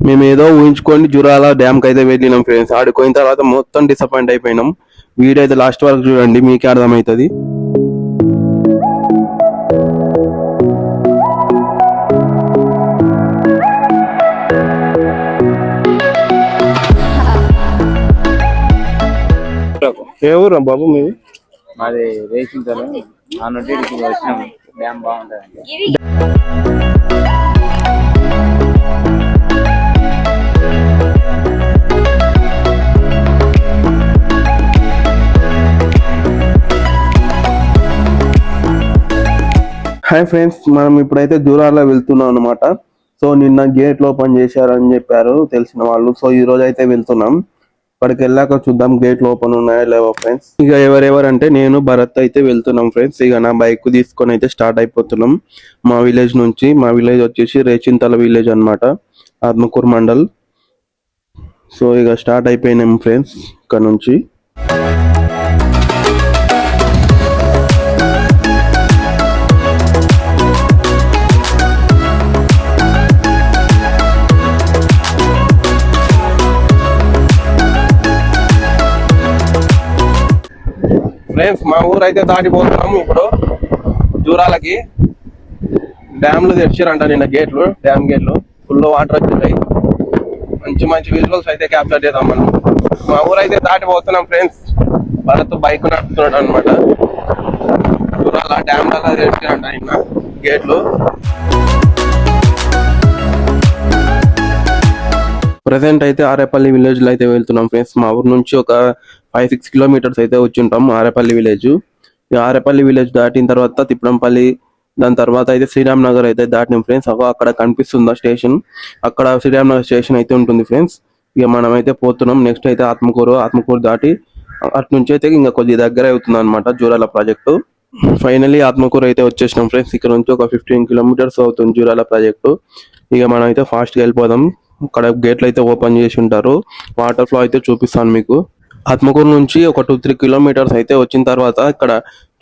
మేము ఏదో ఊహించుకొని జురాల డ్యామ్ కి అయితే వెళ్ళినాం ఫ్రెండ్స్. ఆడికి పోయిన తర్వాత మొత్తం డిసప్పాయింట్ అయిపోయినాం. వీడియో అయితే లాస్ట్ వరకు చూడండి, మీకే అర్థమవుతుంది. ఏ ఊరు బాబు మీది? మాది రేసింతలు ఆ నుండి వచ్చినాం. డ్యామ్ బాగుంటుంది. హాయ్ ఫ్రెండ్స్, మనం ఇప్పుడైతే జూరాల వెళ్తున్నాం అనమాట. సో నిన్న గేట్లు ఓపెన్ చేశారని చెప్పారు తెలిసిన వాళ్ళు. సో ఈ రోజు అయితే వెళ్తున్నాం. అక్కడికి వెళ్ళాక చూద్దాం గేట్లు ఓపెన్ ఉన్నాయా లేవో ఫ్రెండ్స్. ఇక ఎవరెవరంటే నేను భరత్ అయితే వెళ్తున్నాం ఫ్రెండ్స్. ఇక నా బైక్ తీసుకొని అయితే స్టార్ట్ అయిపోతున్నాం మా విలేజ్ నుంచి. మా విలేజ్ వచ్చేసి రేచింతల విలేజ్ అన్నమాట, ఆత్మకూరు మండల్. సో ఇక స్టార్ట్ అయిపోయినాం ఫ్రెండ్స్ ఇక్కడ నుంచి. ఫ్రెండ్స్ మా ఊరు అయితే దాటిపోతున్నాము ఇప్పుడు జూరాలకి. డ్యామ్లు తెచ్చారంట నిన్న గేట్లు, డ్యామ్ గేట్లు ఫుల్ వాటర్ వచ్చేసాయి. మంచి మంచి విజువల్స్ అయితే క్యాప్చర్ చేద్దాం మనం. మా ఊరు అయితే దాటిపోతున్నాం ఫ్రెండ్స్. భరత్ బైక్ నడుపుతున్నాడు అనమాట. జూరాల డ్యామ్ లలో తెచ్చారంట నిన్న గేట్లు. ప్రెసెంట్ అయితే ఆరేపల్లి విలేజ్ లో అయితే వెళ్తున్నాం ఫ్రెండ్స్. మా ఊరు నుంచి ఒక 5-6 కిలోమీటర్స్ అయితే వచ్చి ఉంటాం ఆరేపల్లి విలేజ్. ఆరేపల్లి విలేజ్ దాటిన తర్వాత తిప్పడంపల్లి, దాని తర్వాత అయితే శ్రీరామ్ నగర్ అయితే దాటినాం ఫ్రెండ్స్. అక్కడ కనిపిస్తుందా స్టేషన్, అక్కడ శ్రీరామ్ నగర్ స్టేషన్ అయితే ఉంటుంది ఫ్రెండ్స్. ఇక మనం అయితే పోతున్నాం. నెక్స్ట్ అయితే ఆత్మకూరు దాటి అటు నుంచి అయితే ఇంకా కొద్ది దగ్గర అవుతుంది అనమాట జూరాల ప్రాజెక్టు. ఫైనలీ ఆత్మకూరు అయితే వచ్చేసినాం ఫ్రెండ్స్. ఇక్కడ నుంచి ఒక 15 కిలోమీటర్స్ అవుతుంది జూరాల ప్రాజెక్టు. ఇక మనం అయితే ఫాస్ట్ గా వెళ్ళిపోదాం. అక్కడ గేట్లు అయితే ఓపెన్ చేసి ఉంటారు. వాటర్ ఫ్లో అయితే చూపిస్తాను మీకు. ఆత్మకూరు నుంచి ఒక 2-3 కిలోమీటర్స్ అయితే వచ్చిన తర్వాత ఇక్కడ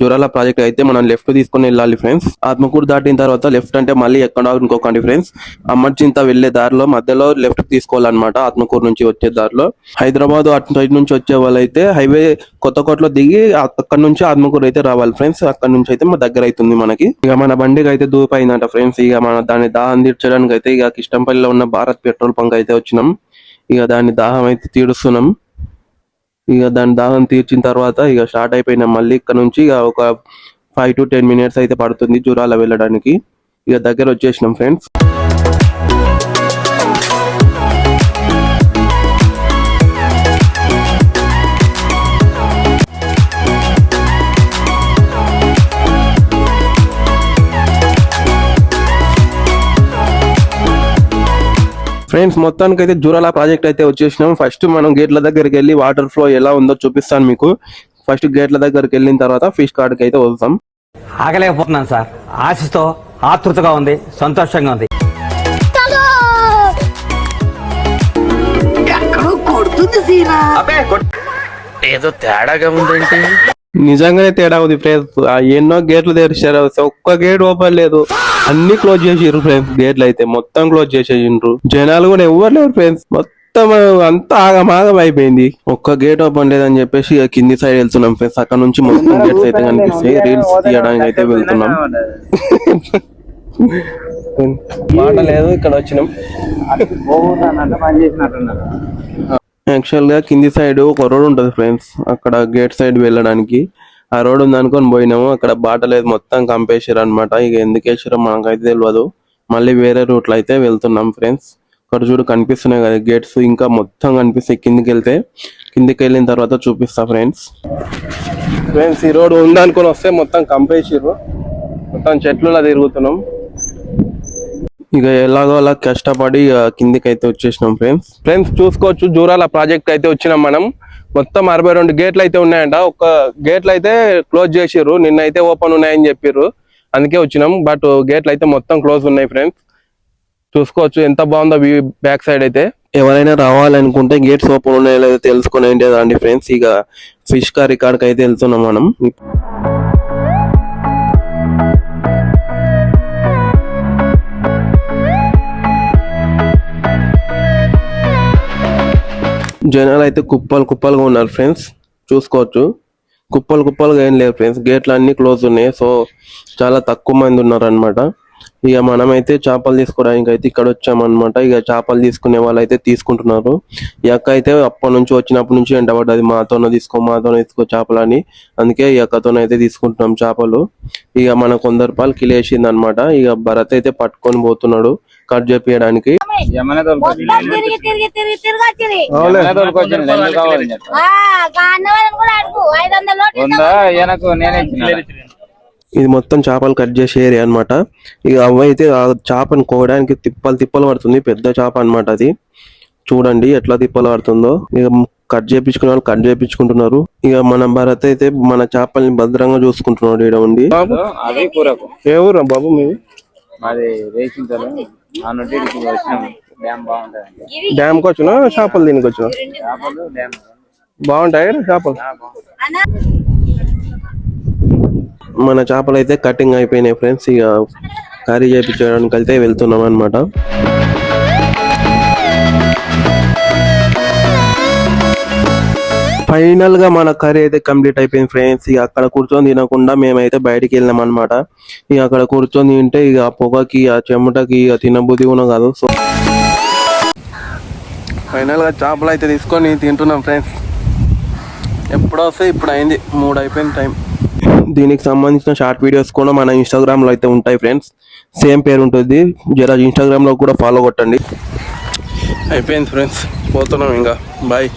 జూరాల ప్రాజెక్ట్ అయితే మనం లెఫ్ట్ తీసుకొని వెళ్ళాలి ఫ్రెండ్స్. ఆత్మకూరు దాటిన తర్వాత లెఫ్ట్ అంటే మళ్ళీ ఎక్కడ అనుకోకండి ఫ్రెండ్స్. అమర్చింత వెళ్లే దారిలో మధ్యలో లెఫ్ట్ తీసుకోవాలన్నమాట. ఆత్మకూరు నుంచి వచ్చే దారిలో హైదరాబాద్ అటు సైడ్ నుంచి వచ్చే వాళ్ళైతే హైవే కొత్తకోటలో దిగి అక్కడ నుంచి ఆత్మకూరు అయితే రావాలి ఫ్రెండ్స్. అక్కడ నుంచి అయితే మా దగ్గర అవుతుంది మనకి. ఇక మన బండికి అయితే దూపైందంట ఫ్రెండ్స్. ఇక మన దాని దాహం తీర్చడానికి అయితే ఇక కిష్టంపల్లిలో ఉన్న భారత్ పెట్రోల్ బంక్ అయితే వచ్చినాం. ఇక దాని దాహం అయితే తీరుస్తున్నాం. ఇక దాని దాహం తీర్చిన తర్వాత ఇక స్టార్ట్ అయిపోయినాం మళ్ళీ. ఇక్కడ నుంచి ఇక ఒక 5 to 10 minutes అయితే పడుతుంది జూరాల వెళ్ళడానికి. ఇక దగ్గర వచ్చేసినాం ఫ్రెండ్స్. ఫ్రెండ్స్ మొత్తానికి అయితే జూరాల ప్రాజెక్ట్ అయితే వచ్చేసినాం. ఫస్ట్ మనం గేట్ల దగ్గరికి వెళ్ళి వాటర్ ఫ్లో ఎలా ఉందో చూపిస్తాను మీకు. ఫస్ట్ గేట్ల దగ్గరికి వెళ్ళిన తర్వాత ఫిష్ కార్డ్కి అయితే వస్తాం. ఆగలేకపోతున్నాను సార్, ఆశతో ఆతృతగా ఉంది, సంతోషంగా ఉంది. ఏదో తేడాగా ఉందేంటి? నిజంగానే తేడా ఉంది ఫ్రెండ్స్. ఎన్నో గేట్లు తెరిచారు, ఒక్క గేట్ ఓపెన్ లేదు. అన్ని క్లోజ్ చేసిర్రు ఫ్రెండ్స్. గేట్లు అయితే మొత్తం క్లోజ్ చేసేసిండ్రు. జనాలు కూడా ఎవరు లేరు ఫ్రెండ్స్. మొత్తం అంతా ఆగమాగం అయిపోయింది. ఒక్క గేట్ ఓపెన్ లేదని చెప్పేసి కింది సైడ్ వెళ్తున్నాం ఫ్రెండ్స్. అక్కడ నుంచి మొత్తం గేట్స్ అయితే కనిపిస్తాయి. రీల్స్ తీయడానికి అయితే వెళ్తున్నాం. మాట లేదు, ఇక్కడ వచ్చినాం. యాక్చువల్ గా కింది సైడ్ ఒక రోడ్ ఉంటది ఫ్రెండ్స్. అక్కడ గేట్ సైడ్ వెళ్ళడానికి ఆ రోడ్ ఉంది అనుకొని పోయినాము. అక్కడ బాట లేదు, మొత్తం కంపేసారు అనమాట. ఇక ఎందుకు వేసారో మనకైతే తెలియదు. మళ్ళీ వేరే రూట్ లో అయితే వెళ్తున్నాం ఫ్రెండ్స్. ఇక్కడ చూడు కనిపిస్తున్నాయి కదా గేట్స్, ఇంకా మొత్తం కనిపిస్తాయి. కిందికి వెళ్ళిన తర్వాత చూపిస్తా ఫ్రెండ్స్. ఈ రోడ్ ఉందనుకొని వస్తే మొత్తం కంపేసారు. మొత్తం చెట్లులా తిరుగుతున్నాం. ఇక ఎలాగో అలా కష్టపడి కిందికి అయితే వచ్చేసినాం ఫ్రెండ్స్. చూసుకోవచ్చు జూరాల ప్రాజెక్ట్ అయితే వచ్చినాం మనం. మొత్తం 62 గేట్లు అయితే ఉన్నాయంట. ఒక గేట్లు అయితే క్లోజ్ చేసిర్రు, నిన్న అయితే ఓపెన్ ఉన్నాయని చెప్పిర్రు, అందుకే వచ్చినాం. బట్ గేట్లు అయితే మొత్తం క్లోజ్ ఉన్నాయి ఫ్రెండ్స్. చూసుకోవచ్చు ఎంత బాగుందో వ్యూ బ్యాక్ సైడ్ అయితే. ఎవరైనా రావాలనుకుంటే గేట్స్ ఓపెన్ ఉన్నాయో లేదో తెలుసుకుని అండి ఫ్రెండ్స్. ఇక ఫిష్ కర్రీ కాడికి అయితే వెళ్తున్నాం మనం. జనాలు అయితే కుప్పలు కుప్పలుగా ఉన్నారు ఫ్రెండ్స్, చూసుకోవచ్చు. కుప్పలు కుప్పలుగా ఏం లేవు ఫ్రెండ్స్, గేట్లు అన్ని క్లోజ్ ఉన్నాయి. సో చాలా తక్కువ మంది ఉన్నారు అనమాట. ఇక మనమైతే చేపలు తీసుకోవడానికి అయితే ఇక్కడ వచ్చామన్నమాట. ఇక చేపలు తీసుకునే వాళ్ళు అయితే తీసుకుంటున్నారు. ఈ అక్క అయితే అప్పటి నుంచి వచ్చినప్పటి నుంచి వెంటబడ్డది, మాతోనే తీసుకో చేపలు అని. అందుకే ఈ అక్కతోనైతే తీసుకుంటున్నాం చేపలు. ఇక మనకు 100 రూపాయలు కిలో వేసింది అనమాట. ఇక భరత్ అయితే పట్టుకొని పోతున్నాడు కట్ చేపించడానికి. ఏమైనా తోలుకొచ్చింది తిరిగి తిరిగి తిరిగి తిరిగి వచ్చింది. ఏమైనా తోలుకొచ్చింది ఎందుకు కావాలని చెప్పి అన్నవాళ్ళని కూడా అడుగు 500 నోట్లు ఉందా ఈయనకు నేనే ఇచ్చిన. ఇది మొత్తం చేపలు కట్ చేసే ఏరియా అనమాట. ఇక అవ్వ అయితే ఆ చేపను కోయడానికి తిప్పలు పడుతుంది. పెద్ద చేప అనమాట అది. చూడండి ఎట్లా తిప్పలు పడుతుందో. ఇక కట్ చేయించుకునే వాళ్ళు కట్ చేయించుకుంటున్నారు. ఇక మన భరత్ అయితే మన చేపల్ని భద్రంగా చూసుకుంటున్నాడు ఇక్కడ ఉండి. అవి కూరకు. ఏ ఊరు బాబు మీది? మాది రేసింతలు. ఆ నుండి వచ్చినాం. డ్యామ్ బాగుంటది. డ్యామ్ కి వచ్చినా చేపలు దీనికి వచ్చినా? చేపలు డ్యామ్ బాగుంటాయి చేపలు. మన చేపలు అయితే కటింగ్ అయిపోయినాయి ఫ్రెండ్స్. ఇక కర్రీ చేయించడానికి అయితే వెళ్తున్నాం అనమాట. ఫైనల్ గా మన కర్రీ అయితే కంప్లీట్ అయిపోయింది ఫ్రెండ్స్. ఇక అక్కడ కూర్చొని తినకుండా మేమైతే బయటికి వెళ్ళాం అనమాట. ఇక అక్కడ కూర్చొని తింటే ఇక ఆ పొగకి ఆ చెమటకి ఇక తినబుద్ధి కూడా కాదు. సో ఫైనల్ గా చేపలు అయితే తీసుకొని తింటున్నాం ఫ్రెండ్స్. ఎప్పుడు వస్తే ఇప్పుడు అయింది, 3 అయిపోయింది టైం. దీనికి సంబంధించిన షార్ట్ వీడియోస్ కూడా మన ఇన్స్టాగ్రామ్ లో అయితే ఉంటాయి ఫ్రెండ్స్. సేమ్ పేరు ఉంటుంది, జర ఇన్స్టాగ్రామ్ లో కూడా ఫాలో కొట్టండి. అయిపోయింది ఫ్రెండ్స్, పోతున్నాం ఇంకా. బాయ్.